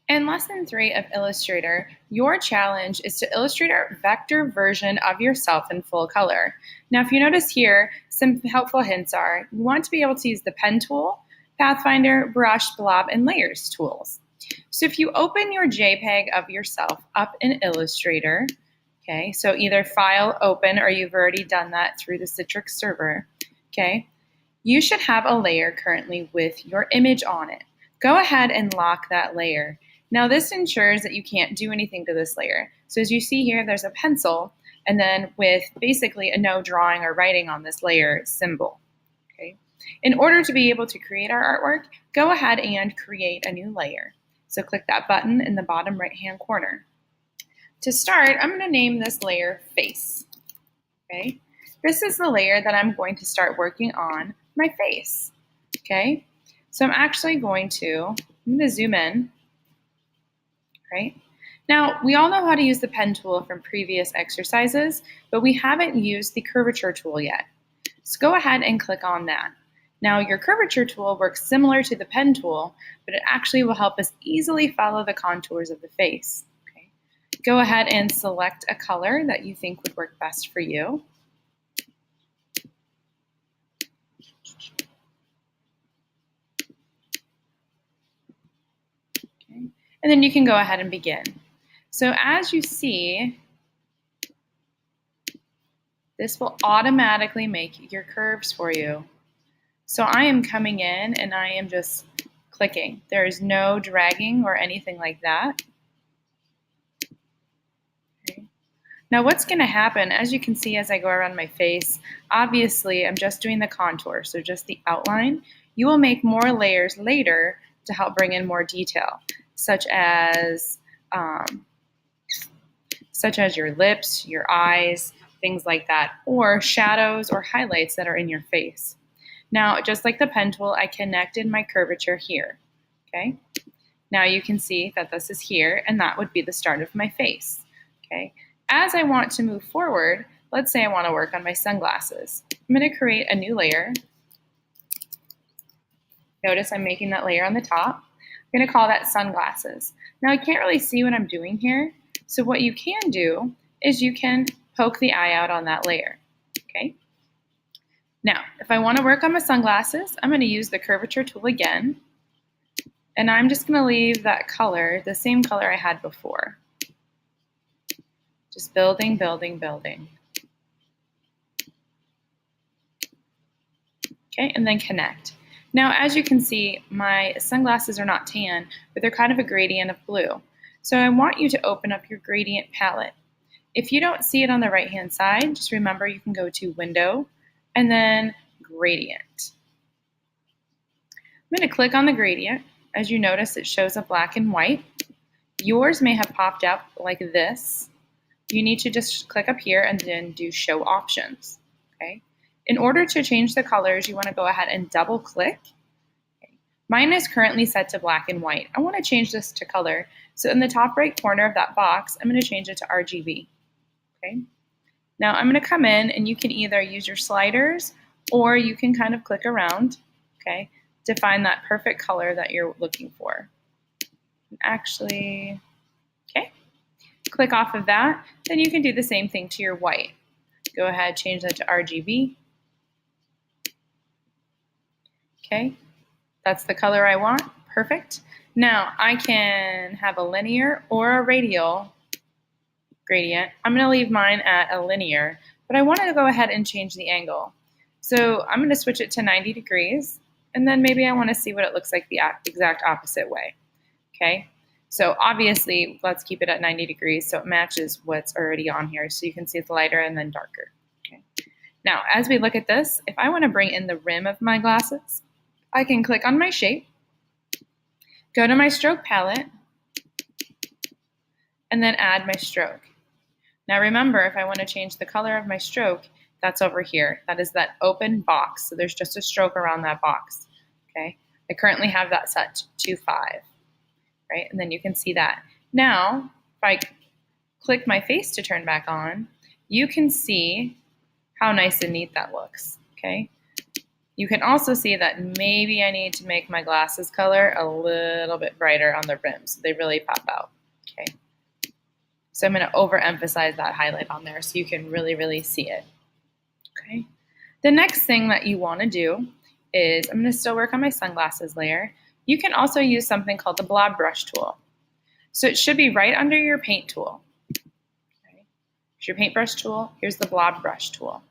In Lesson 3 of Illustrator, your challenge is to illustrate a vector version of yourself in full color. Now, if you notice here, some helpful hints are you want to be able to use the pen tool, Pathfinder, brush, blob, and layers tools. So if you open your JPEG of yourself up in Illustrator, okay, so either File, Open, or you've already done that through the Citrix server, okay, you should have a layer currently with your image on it. Go ahead and lock that layer. Now this ensures that you can't do anything to this layer. So as you see here, there's a pencil, and then with basically a no drawing or writing on this layer symbol. Okay. In order to be able to create our artwork, go ahead and create a new layer. So click that button in the bottom right-hand corner. To start, I'm going to name this layer Face. Okay. This is the layer that I'm going to start working on my face. Okay. So I'm actually going to zoom in. Right? Now, we all know how to use the pen tool from previous exercises, but we haven't used the curvature tool yet. So go ahead and click on that. Now, your curvature tool works similar to the pen tool, but it actually will help us easily follow the contours of the face. Okay? Go ahead and select a color that you think would work best for you. And then you can go ahead and begin. So as you see, this will automatically make your curves for you. So I am coming in and I am just clicking. There is no dragging or anything like that. Okay. Now what's going to happen, as you can see as I go around my face, obviously I'm just doing the contour, so just the outline. You will make more layers later to help bring in more detail, such as your lips, your eyes, things like that, or shadows or highlights that are in your face. Now, just like the pen tool, I connected my curvature here, okay? Now you can see that this is here, and that would be the start of my face, okay? As I want to move forward, let's say I want to work on my sunglasses. I'm going to create a new layer. Notice I'm making that layer on the top. I'm going to call that sunglasses. Now I can't really see what I'm doing here, so what you can do is you can poke the eye out on that layer. Okay. Now, if I want to work on my sunglasses, I'm going to use the curvature tool again, and I'm just going to leave that color the same color I had before. Just building, building, building. Okay, and then connect. Now, as you can see, my sunglasses are not tan, but they're kind of a gradient of blue. So I want you to open up your gradient palette. If you don't see it on the right-hand side, just remember you can go to Window and then Gradient. I'm going to click on the gradient. As you notice, it shows a black and white. Yours may have popped up like this. You need to just click up here and then do Show Options. Okay. In order to change the colors, you want to go ahead and double click. Okay. Mine is currently set to black and white. I want to change this to color. So in the top right corner of that box, I'm going to change it to RGB. Okay. Now I'm going to come in, and you can either use your sliders or you can kind of click around, okay, to find that perfect color that you're looking for. Actually, okay, click off of that. Then you can do the same thing to your white. Go ahead, change that to RGB. Okay, that's the color I want. Perfect. Now I can have a linear or a radial gradient. I'm going to leave mine at a linear, but I wanted to go ahead and change the angle. So I'm going to switch it to 90 degrees, and then maybe I want to see what it looks like the exact opposite way. Okay, so obviously let's keep it at 90 degrees so it matches what's already on here, so you can see it's lighter and then darker. Okay. Now, as we look at this, if I want to bring in the rim of my glasses, I can click on my shape, go to my stroke palette, and then add my stroke. Now remember, if I want to change the color of my stroke, that's over here. That is that open box. So there's just a stroke around that box. Okay. I currently have that set to 5. Right? And then you can see that. Now, if I click my face to turn back on, you can see how nice and neat that looks. Okay. You can also see that maybe I need to make my glasses color a little bit brighter on the rims so they really pop out. Okay. So I'm going to overemphasize that highlight on there so you can really see it. Okay. The next thing that you want to do is I'm going to still work on my sunglasses layer. You can also use something called the blob brush tool. So it should be right under your paint tool. Okay. Here's your paintbrush tool. Here's the blob brush tool.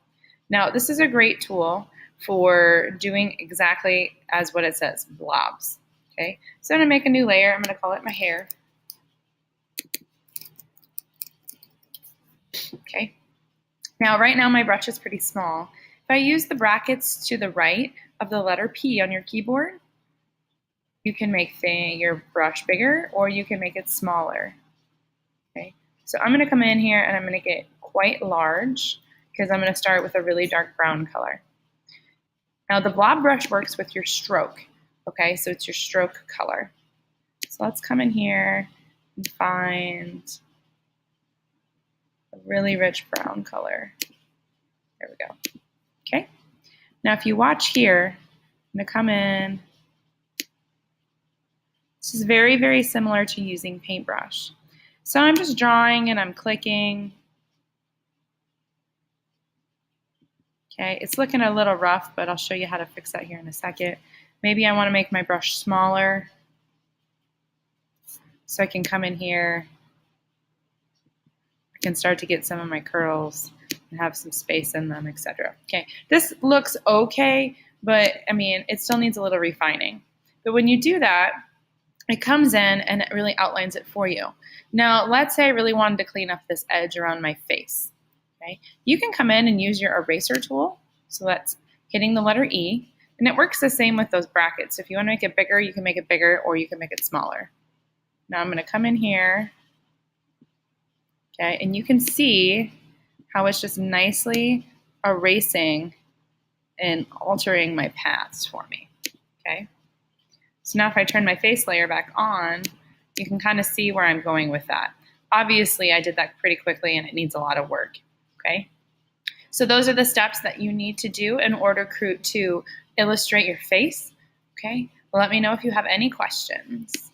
Now this is a great tool for doing exactly as what it says, blobs. Okay. So I'm going to make a new layer. I'm going to call it my hair. Okay. Now right now my brush is pretty small. If I use the brackets to the right of the letter P on your keyboard, you can make your brush bigger or you can make it smaller. Okay, so I'm going to come in here and I'm going to get quite large because I'm going to start with a really dark brown color. Now the blob brush works with your stroke. Okay, so it's your stroke color. So let's come in here and find a really rich brown color. There we go. Okay, now if you watch here, I'm going to come in. This is very similar to using paintbrush. So I'm just drawing and I'm clicking. Okay, it's looking a little rough, but I'll show you how to fix that here in a second. Maybe I want to make my brush smaller so I can come in here. I can start to get some of my curls and have some space in them, etc. Okay, this looks okay, but I mean, it still needs a little refining. But when you do that, it comes in and it really outlines it for you. Now, let's say I really wanted to clean up this edge around my face. Okay, you can come in and use your eraser tool. So that's hitting the letter E, and it works the same with those brackets. If you want to make it bigger, you can make it bigger or you can make it smaller. Now I'm going to come in here, okay, and you can see how it's just nicely erasing and altering my paths for me. Okay. So now if I turn my face layer back on, you can kind of see where I'm going with that. Obviously, I did that pretty quickly and it needs a lot of work, okay? So those are the steps that you need to do in order to illustrate your face, okay? Let me know if you have any questions.